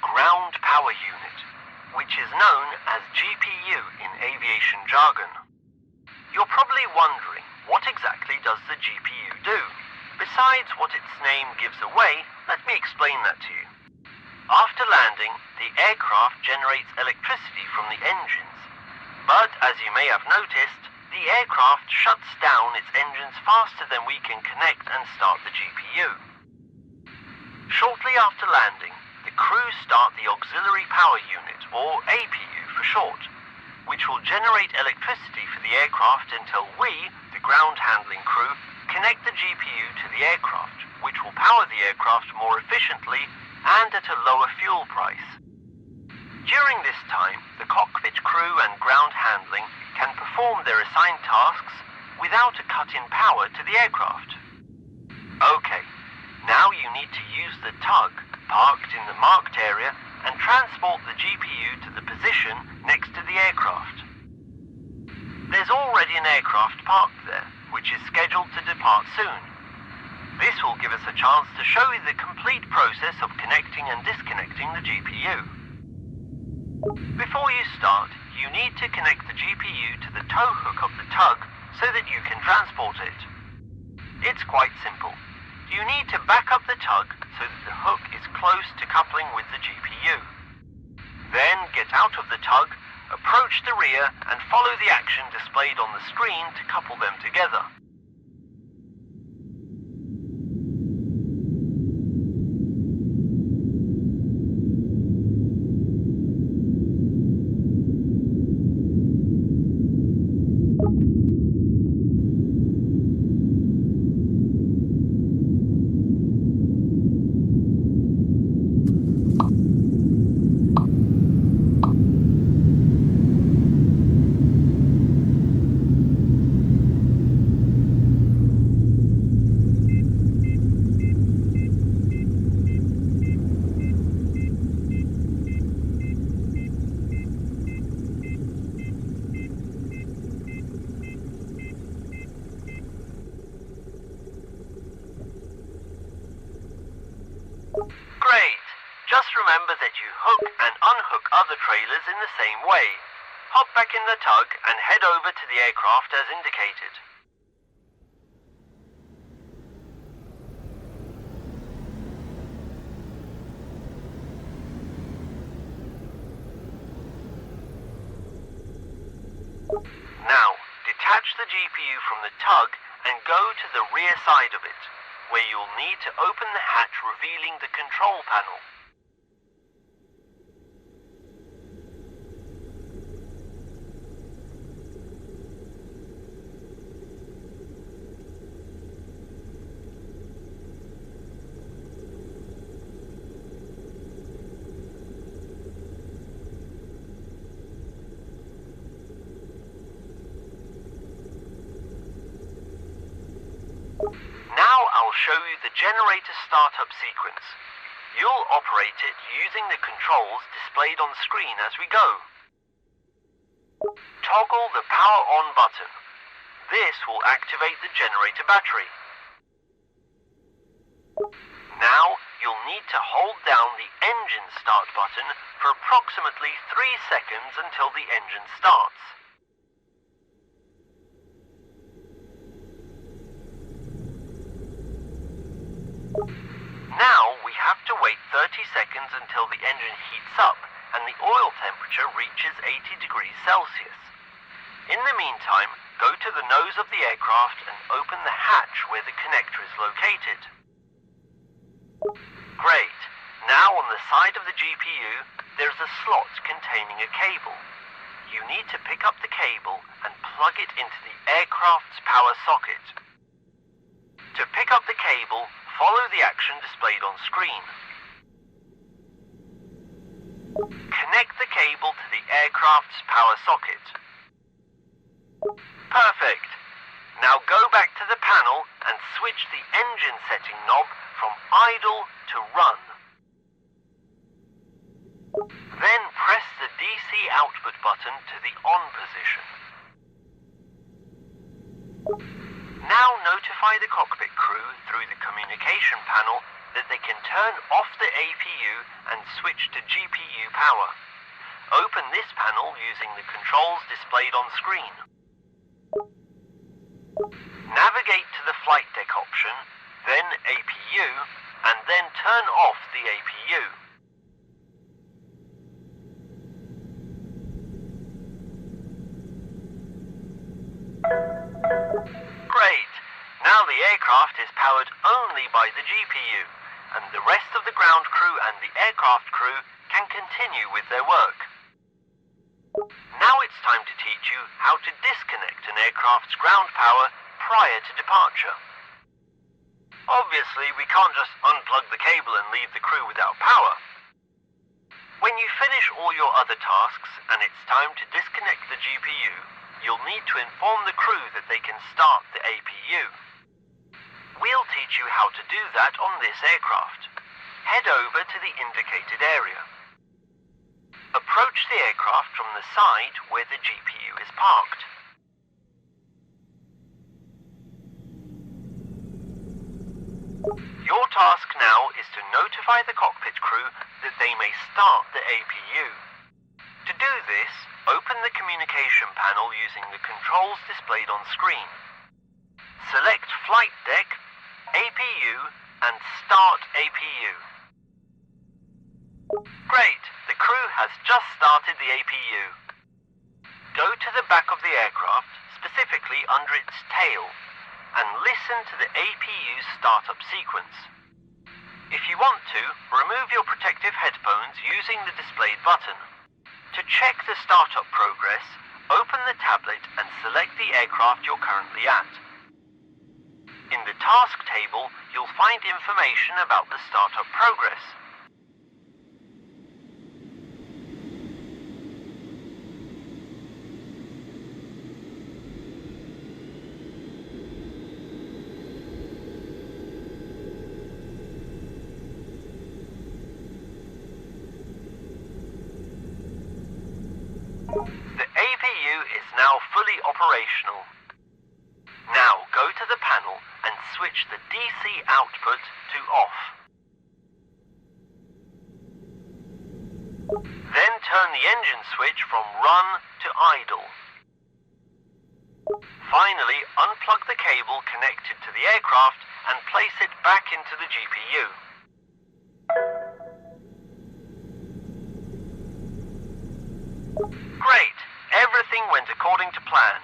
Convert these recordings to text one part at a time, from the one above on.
ground power unit, which is known as GPU in aviation jargon. You're probably wondering, what exactly does the GPU do? Besides what its name gives away, let me explain that to you. After landing, the aircraft generates electricity from the engines. But as you may have noticed, the aircraft shuts down its engines faster than we can connect and start the GPU. Shortly after landing, the crew start the auxiliary power unit, or APU for short, which will generate electricity for the aircraft until we, the ground handling crew, connect the GPU to the aircraft, which will power the aircraft more efficiently and at a lower fuel price. During this time, the cockpit crew and ground handling can perform their assigned tasks without a cut in power to the aircraft. Okay, now you need to use the tug parked in the marked area and transport the GPU to the position next to the aircraft. There's already an aircraft parked there, which is scheduled to depart soon. This will give us a chance to show you the complete process of connecting and disconnecting the GPU. Before you start, you need to connect the GPU to the tow hook of the tug so that you can transport it. It's quite simple. You need to back up the tug so that the hook is close to coupling with the GPU. Then get out of the tug, approach the rear and follow the action displayed on the screen to couple them together. Great! Just remember that you hook and unhook other trailers in the same way. Hop back in the tug and head over to the aircraft as indicated. Now, detach the GPU from the tug and go to the rear side of it, where you'll need to open the hatch revealing the control panel. Now I'll show you the generator startup sequence. You'll operate it using the controls displayed on screen as we go. Toggle the power on button. This will activate the generator battery. Now you'll need to hold down the engine start button for approximately 3 seconds until the engine starts. Now we have to wait 30 seconds until the engine heats up and the oil temperature reaches 80 degrees Celsius. In the meantime, go to the nose of the aircraft and open the hatch where the connector is located. Great! Now on the side of the GPU, there's a slot containing a cable. You need to pick up the cable and plug it into the aircraft's power socket. To pick up the cable, follow the action displayed on screen. Connect the cable to the aircraft's power socket. Perfect! Now go back to the panel and switch the engine setting knob from idle to run. Then press the DC output button to the on position. Now notify the cockpit crew through the communication panel that they can turn off the APU and switch to GPU power. Open this panel using the controls displayed on screen. Navigate to the flight deck option, then APU, and then turn off the APU. Great! Now the aircraft is powered only by the GPU, and the rest of the ground crew and the aircraft crew can continue with their work. Now it's time to teach you how to disconnect an aircraft's ground power prior to departure. Obviously, we can't just unplug the cable and leave the crew without power. When you finish all your other tasks and it's time to disconnect the GPU, you'll need to inform the crew that they can start the APU. We'll teach you how to do that on this aircraft. Head over to the indicated area. Approach the aircraft from the side where the GPU is parked. Your task now is to notify the cockpit crew that they may start the APU. To do this, open the communication panel using the controls displayed on screen. Select Flight Deck, APU, and Start APU. Great! The crew has just started the APU. Go to the back of the aircraft, specifically under its tail, and listen to the APU's startup sequence. If you want to, remove your protective headphones using the displayed button. To check the startup progress, open the tablet and select the aircraft you're currently at. In the task table, you'll find information about the startup progress. The APU is now fully operational. Now go to the panel and switch the DC output to off. Then turn the engine switch from run to idle. Finally, unplug the cable connected to the aircraft and place it back into the GPU. Great! Everything went according to plan.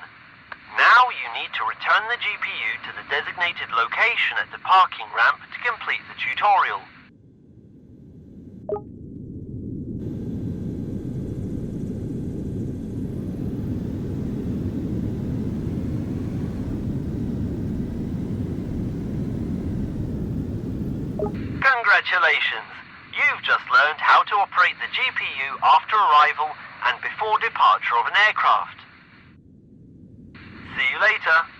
Now you need to return the GPU to the designated location at the parking ramp to complete the tutorial. Congratulations! You've just learned how to operate the GPU after arrival and before departure of an aircraft. See you later.